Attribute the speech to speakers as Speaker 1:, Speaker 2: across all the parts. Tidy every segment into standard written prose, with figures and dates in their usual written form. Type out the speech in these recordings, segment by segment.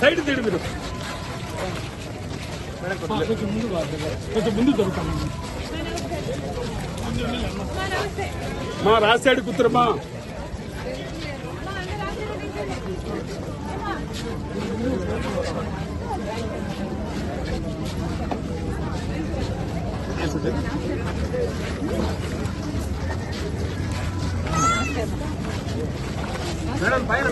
Speaker 1: Side తీడు మీరు కొంచెం ముందు దొరుకుతాం మా రాశాడు కూతురమ్మా మేడం పైన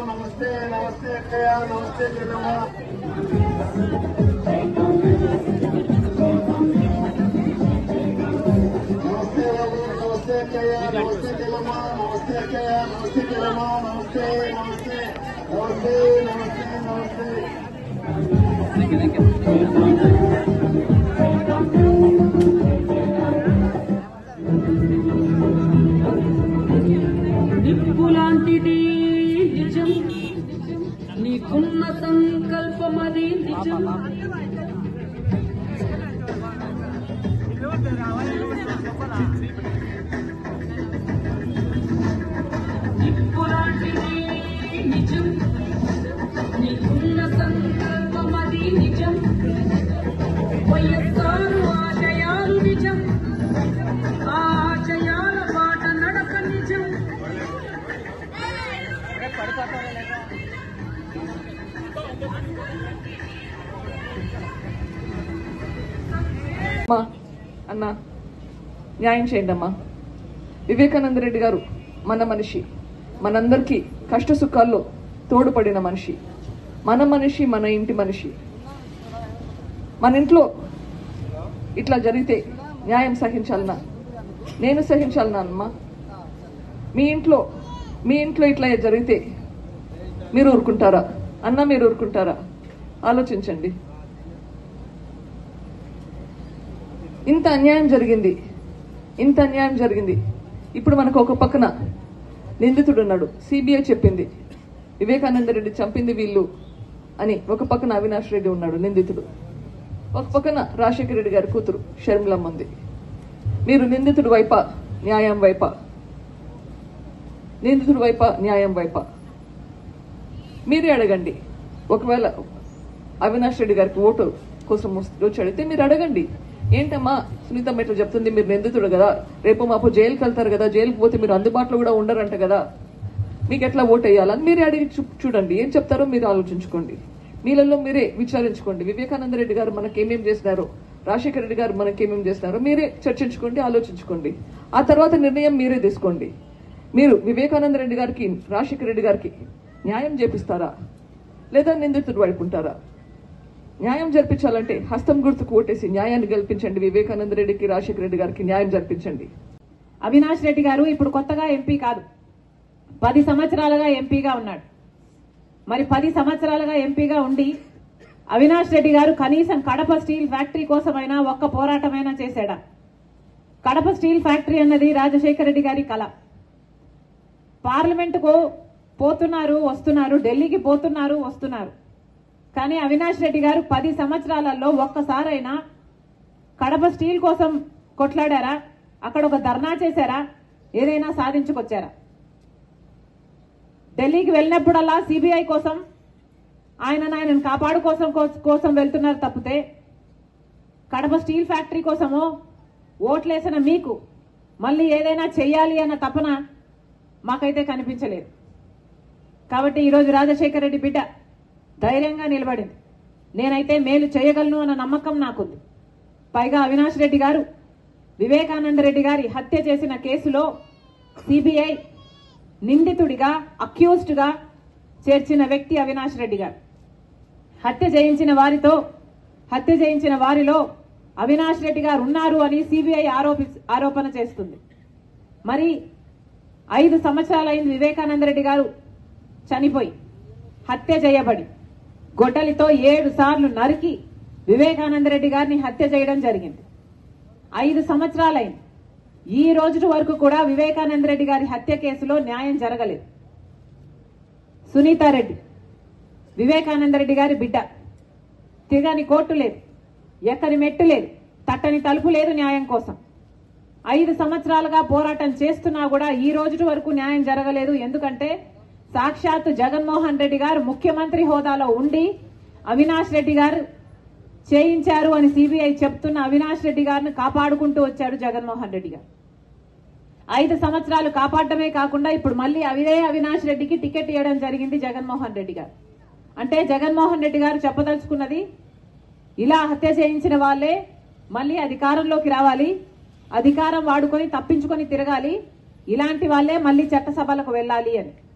Speaker 2: नमस्ते नमस्ते कया नमस्ते जिलमा नमस्ते नमस्ते कया नमस्ते जिलमा नमस्ते कया नमस्ते जिलमा नमस्ते नमस्ते नमस्ते नमस्ते नमस्ते
Speaker 3: నిప్పులాంటిది నిజం నీకున్న సంకల్పమది నిజం నిప్పులాంటిది నిజం నీకున్న సంకల్పమది నిజం వైఎస్ఆర్ ఆశయాలు నిజం ఆ ఆశయాల బాట నడక నిజం
Speaker 4: అన్న న్యాయం చేయండి అమ్మా. వివేకానంద రెడ్డి గారు మన మనిషి, మనందరికీ కష్ట సుఖాల్లో తోడుపడిన మనిషి, మన మనిషి, మన ఇంటి మనిషి. మన ఇంట్లో ఇట్లా జరిగితే న్యాయం సహించాలన్నా, నేను సహించాలన్నా అమ్మా? మీ ఇంట్లో ఇట్లా జరిగితే మీరు ఊరుకుంటారా అన్న? మీరు ఊరుకుంటారా? ఆలోచించండి. ఇంత అన్యాయం జరిగింది. ఇప్పుడు మనకు ఒక పక్కన నిందితుడు ఉన్నాడు, సిబిఐ చెప్పింది వివేకానంద రెడ్డి చంపింది వీళ్ళు అని. ఒక పక్కన అవినాష్ రెడ్డి ఉన్నాడు నిందితుడు, ఒక పక్కన రాజశేఖర రెడ్డి గారి కూతురు షర్మిలమ్మ ఉంది. మీరు నిందితుడు వైపా న్యాయం వైపా మీరే అడగండి. ఒకవేళ అవినాష్ రెడ్డి గారికి ఓటు కోసం వచ్చి అడిగితే మీరు అడగండి, ఏంటమ్మా సునీతమ్మ ఇట్లా చెప్తుంది, మీరు నిందితుడు కదా, రేపు మాపు జైలుకి వెళ్తారు కదా, జైలుకి పోతే మీరు అందుబాటులో కూడా ఉండరంట కదా, మీకు ఎట్లా ఓటు వేయాలని మీరే అడిగి చూడండి. ఏం చెప్తారో మీరు ఆలోచించుకోండి, మీలలో మీరే విచారించుకోండి. వివేకానంద రెడ్డి గారు మనకేమేం చేసినారో, రాజశేఖర రెడ్డి గారు మనకేమేం చేసినారో మీరే చర్చించుకోండి, ఆలోచించుకోండి. ఆ తర్వాత నిర్ణయం మీరే తీసుకోండి. మీరు వివేకానంద రెడ్డి గారికి, రాజశేఖర రెడ్డి గారికి న్యాయం చేపిస్తారా లేదా నిందితుడు వైపుంటారా? న్యాయం జరిపించాలంటే హస్తం గుర్తుకు ఓటేసి న్యాయాన్ని గెలిపించండి. వివేకానంద రెడ్డికి, రాజశేఖర రెడ్డి గారికి న్యాయం జరిపించండి.
Speaker 5: అవినాష్ రెడ్డి గారు ఇప్పుడు కొత్తగా ఎంపీ కాదు, 10 సంవత్సరాలుగా ఎంపీగా ఉన్నాడు. మరి 10 సంవత్సరాలుగా ఎంపీగా ఉండి అవినాష్ రెడ్డి గారు కనీసం కడప స్టీల్ ఫ్యాక్టరీ కోసమైనా ఒక్క పోరాటమైనా చేశాడా? కడప స్టీల్ ఫ్యాక్టరీ అన్నది రాజశేఖర రెడ్డి గారి కళ. పార్లమెంటుకు పోతున్నారు వస్తున్నారు, ఢిల్లీకి పోతున్నారు వస్తున్నారు, కానీ అవినాష్ రెడ్డి గారు 10 సంవత్సరాలలో ఒక్కసారైనా కడప స్టీల్ కోసం కొట్లాడారా? అక్కడ ఒక ధర్నా చేశారా? ఏదైనా సాధించుకొచ్చారా? ఢిల్లీకి వెళ్ళినప్పుడల్లా సిబిఐ కోసం ఆయనను కాపాడు కోసం వెళ్తున్నారు తప్పితే కడప స్టీల్ ఫ్యాక్టరీ కోసమో ఓట్లేసిన మీకు మళ్ళీ ఏదైనా చెయ్యాలి అన్న తపన మాకైతే కనిపించలేదు. కాబట్టి ఈరోజు రాజశేఖర రెడ్డి బిడ్డ ధైర్యంగా నిలబడింది. నేనైతే మేలు చేయగలను అన్న నమ్మకం నాకుంది. పైగా అవినాష్ రెడ్డి గారు వివేకానంద రెడ్డి గారి హత్య చేసిన కేసులో సిబిఐ నిందితుడిగా అక్యూజ్డ్గా చేర్చిన వ్యక్తి అవినాష్ రెడ్డి గారు. హత్య చేయించిన వారిలో అవినాష్ రెడ్డి గారు ఉన్నారు అని సిబిఐ ఆరోపణ చేస్తుంది. మరి 5 సంవత్సరాలైంది వివేకానంద రెడ్డి గారు చనిపోయి, హత్య చేయబడి, గొడ్డలితో 7 సార్లు నరికి వివేకానంద రెడ్డి గారిని హత్య చేయడం జరిగింది. 5 సంవత్సరాలైంది. ఈ రోజు వరకు కూడా వివేకానంద రెడ్డి గారి హత్య కేసులో న్యాయం జరగలేదు. సునీతారెడ్డి వివేకానంద రెడ్డి గారి బిడ్డ. తిరగని కోర్టు లేదు, ఎక్కని మెట్టు లేదు, తట్టని తలుపు లేదు న్యాయం కోసం. 5 సంవత్సరాలుగా పోరాటం చేస్తున్నా కూడా ఈ రోజు వరకు న్యాయం జరగలేదు. ఎందుకంటే సాక్షాత్తు జగన్మోహన్ రెడ్డి గారు ముఖ్యమంత్రి హోదాలో ఉండి అవినాష్ రెడ్డి గారు చేయించారు అని సిబిఐ చెప్తున్న అవినాష్ రెడ్డి గారిని కాపాడుకుంటూ వచ్చాడు జగన్మోహన్ రెడ్డి గారు. 5 సంవత్సరాలు కాపాడటమే కాకుండా ఇప్పుడు మళ్ళీ అవినాష్ రెడ్డికి టికెట్ ఇవ్వడం జరిగింది జగన్మోహన్ రెడ్డి గారు. అంటే జగన్మోహన్ రెడ్డి గారు చెప్పదలుచుకున్నది, ఇలా హత్య చేయించిన వాళ్ళే మళ్ళీ అధికారంలోకి రావాలి, అధికారం వాడుకొని తప్పించుకొని తిరగాలి, ఇలాంటి వాళ్ళే మళ్ళీ చట్టసభలకు వెళ్ళాలి అని.